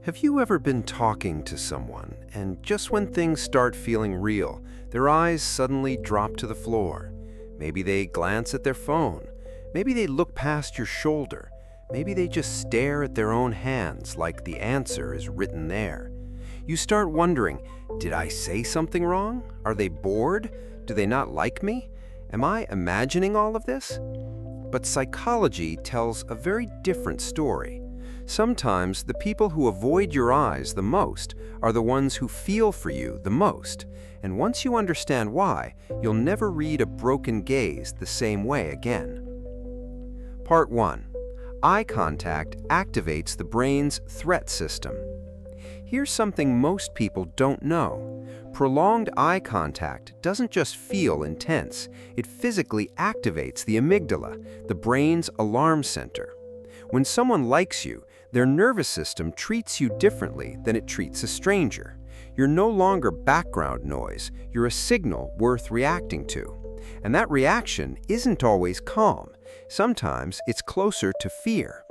Have you ever been talking to someone, and just when things start feeling real, their eyes suddenly drop to the floor? Maybe they glance at their phone. Maybe they look past your shoulder. Maybe they just stare at their own hands like the answer is written there. You start wondering, did I say something wrong? Are they bored? Do they not like me? Am I imagining all of this? But psychology tells a very different story. Sometimes the people who avoid your eyes the most are the ones who feel for you the most. And once you understand why, you'll never read a broken gaze the same way again. Part 1. Eye contact activates the brain's threat system. Here's something most people don't know. Prolonged eye contact doesn't just feel intense, it physically activates the amygdala, the brain's alarm center. When someone likes you, their nervous system treats you differently than it treats a stranger. You're no longer background noise, you're a signal worth reacting to. And that reaction isn't always calm. Sometimes it's closer to fear.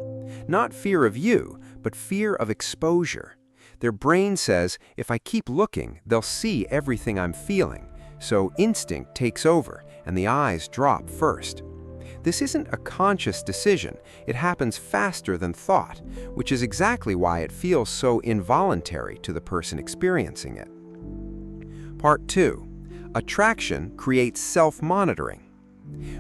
Not fear of you, but fear of exposure. Their brain says, if I keep looking, they'll see everything I'm feeling. So instinct takes over, and the eyes drop first. This isn't a conscious decision. It happens faster than thought, which is exactly why it feels so involuntary to the person experiencing it. Part 2. Attraction creates self-monitoring.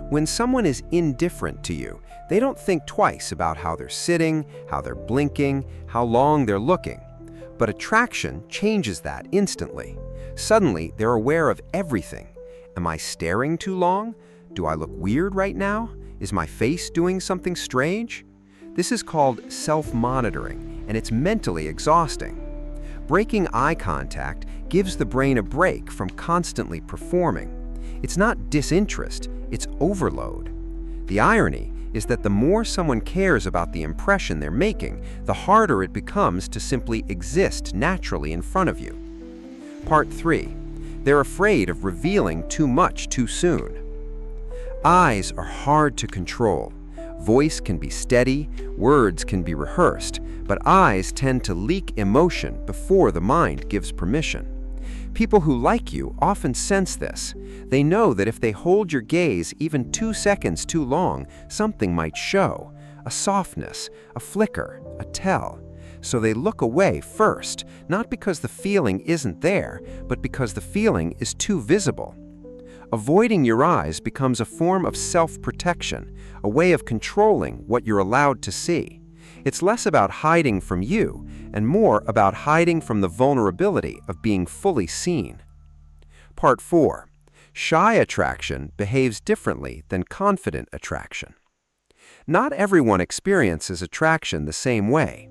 When someone is indifferent to you, they don't think twice about how they're sitting, how they're blinking, how long they're looking. But attraction changes that instantly. Suddenly, they're aware of everything. Am I staring too long? Do I look weird right now? Is my face doing something strange? This is called self-monitoring, and it's mentally exhausting. Breaking eye contact gives the brain a break from constantly performing. It's not disinterest, it's overload. The irony is that the more someone cares about the impression they're making, the harder it becomes to simply exist naturally in front of you. Part 3. They're afraid of revealing too much too soon. Eyes are hard to control. Voice can be steady, words can be rehearsed, but eyes tend to leak emotion before the mind gives permission. People who like you often sense this. They know that if they hold your gaze even 2 seconds too long, something might show. A softness, a flicker, a tell. So they look away first, not because the feeling isn't there, but because the feeling is too visible. Avoiding your eyes becomes a form of self-protection, a way of controlling what you're allowed to see. It's less about hiding from you and more about hiding from the vulnerability of being fully seen. Part 4. Shy attraction behaves differently than confident attraction. Not everyone experiences attraction the same way.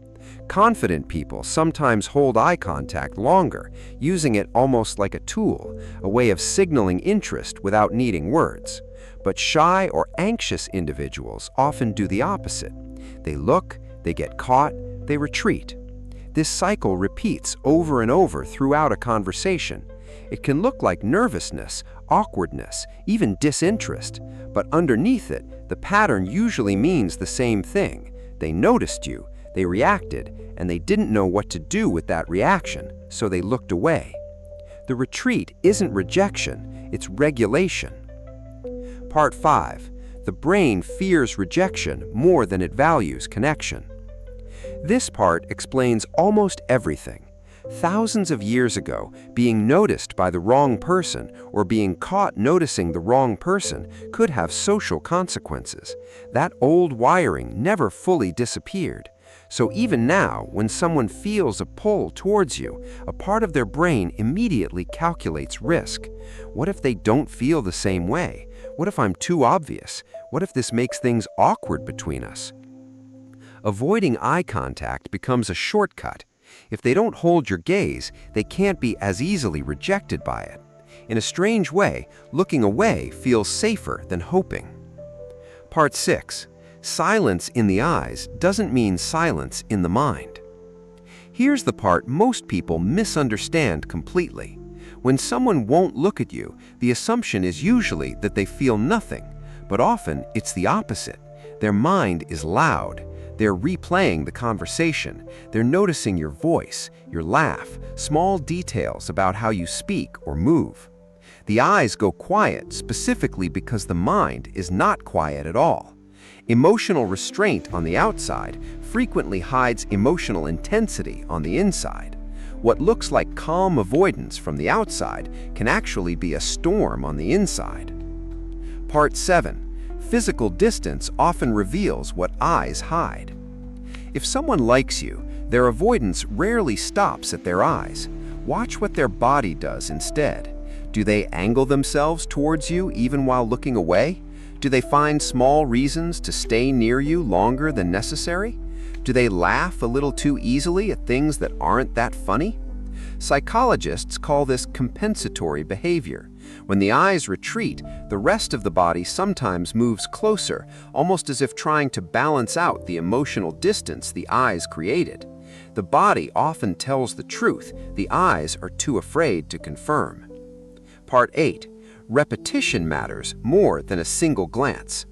Confident people sometimes hold eye contact longer, using it almost like a tool, a way of signaling interest without needing words. But shy or anxious individuals often do the opposite. They look, they get caught, they retreat. This cycle repeats over and over throughout a conversation. It can look like nervousness, awkwardness, even disinterest, but underneath it, the pattern usually means the same thing. They noticed you, they reacted, and they didn't know what to do with that reaction, so they looked away. The retreat isn't rejection, it's regulation. Part 5. The brain fears rejection more than it values connection. This part explains almost everything. Thousands of years ago, being noticed by the wrong person or being caught noticing the wrong person could have social consequences. That old wiring never fully disappeared. So even now, when someone feels a pull towards you, a part of their brain immediately calculates risk. What if they don't feel the same way? What if I'm too obvious? What if this makes things awkward between us? Avoiding eye contact becomes a shortcut. If they don't hold your gaze, they can't be as easily rejected by it. In a strange way, looking away feels safer than hoping. Part 6. Silence in the eyes doesn't mean silence in the mind. Here's the part most people misunderstand completely. When someone won't look at you, the assumption is usually that they feel nothing, but often it's the opposite. Their mind is loud. They're replaying the conversation. They're noticing your voice, your laugh, small details about how you speak or move. The eyes go quiet specifically because the mind is not quiet at all. Emotional restraint on the outside frequently hides emotional intensity on the inside. What looks like calm avoidance from the outside can actually be a storm on the inside. Part 7. Physical distance often reveals what eyes hide. If someone likes you, their avoidance rarely stops at their eyes. Watch what their body does instead. Do they angle themselves towards you even while looking away? Do they find small reasons to stay near you longer than necessary? Do they laugh a little too easily at things that aren't that funny? Psychologists call this compensatory behavior. When the eyes retreat, the rest of the body sometimes moves closer, almost as if trying to balance out the emotional distance the eyes created. The body often tells the truth, the eyes are too afraid to confirm. Part 8. Repetition matters more than a single glance.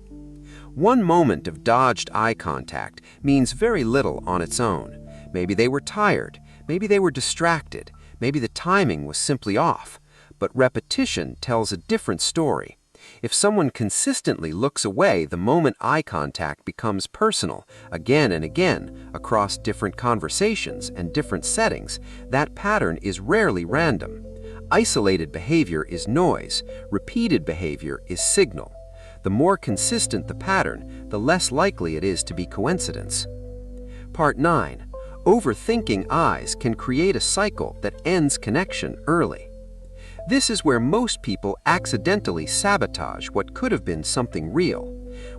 One moment of dodged eye contact means very little on its own. Maybe they were tired, maybe they were distracted, maybe the timing was simply off. But repetition tells a different story. If someone consistently looks away the moment eye contact becomes personal, again and again, across different conversations and different settings, that pattern is rarely random. Isolated behavior is noise, repeated behavior is signal. The more consistent the pattern, the less likely it is to be coincidence. Part 9. Overthinking eyes can create a cycle that ends connection early. This is where most people accidentally sabotage what could have been something real.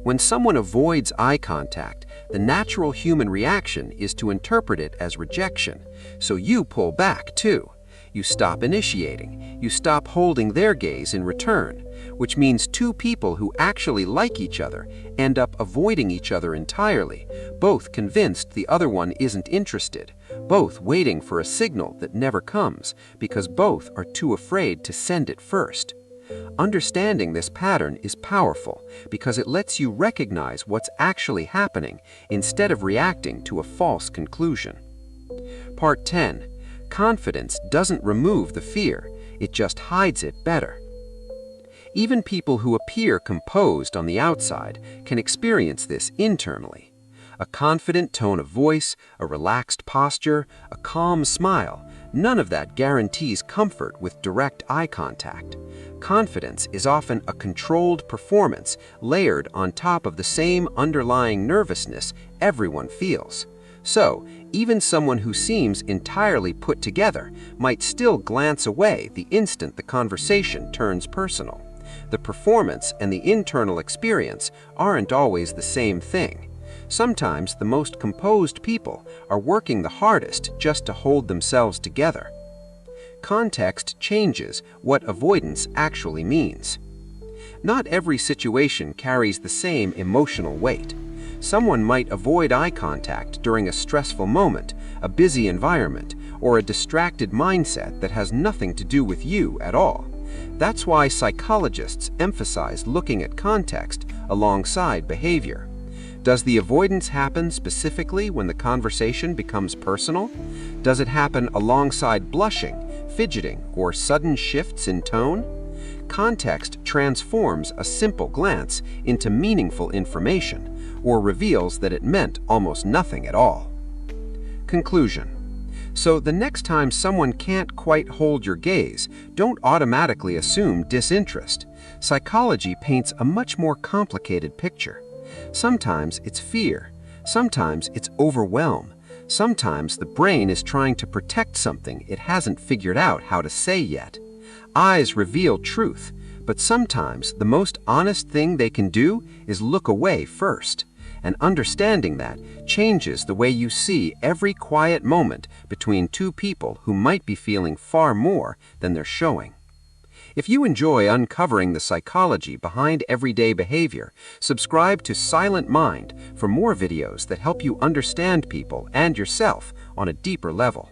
When someone avoids eye contact, the natural human reaction is to interpret it as rejection, so you pull back too. You stop initiating, you stop holding their gaze in return, which means two people who actually like each other end up avoiding each other entirely, both convinced the other one isn't interested, both waiting for a signal that never comes because both are too afraid to send it first. Understanding this pattern is powerful because it lets you recognize what's actually happening instead of reacting to a false conclusion. Part 10. Confidence doesn't remove the fear, it just hides it better. Even people who appear composed on the outside can experience this internally. A confident tone of voice, a relaxed posture, a calm smile, none of that guarantees comfort with direct eye contact. Confidence is often a controlled performance layered on top of the same underlying nervousness everyone feels. So, even someone who seems entirely put together might still glance away the instant the conversation turns personal. The performance and the internal experience aren't always the same thing. Sometimes the most composed people are working the hardest just to hold themselves together. Context changes what avoidance actually means. Not every situation carries the same emotional weight. Someone might avoid eye contact during a stressful moment, a busy environment, or a distracted mindset that has nothing to do with you at all. That's why psychologists emphasize looking at context alongside behavior. Does the avoidance happen specifically when the conversation becomes personal? Does it happen alongside blushing, fidgeting, or sudden shifts in tone? Context transforms a simple glance into meaningful information, or reveals that it meant almost nothing at all. Conclusion. So the next time someone can't quite hold your gaze, don't automatically assume disinterest. Psychology paints a much more complicated picture. Sometimes it's fear, sometimes it's overwhelm, sometimes the brain is trying to protect something it hasn't figured out how to say yet. Eyes reveal truth, but sometimes the most honest thing they can do is look away first. And understanding that changes the way you see every quiet moment between two people who might be feeling far more than they're showing. If you enjoy uncovering the psychology behind everyday behavior, subscribe to Silent Mind for more videos that help you understand people and yourself on a deeper level.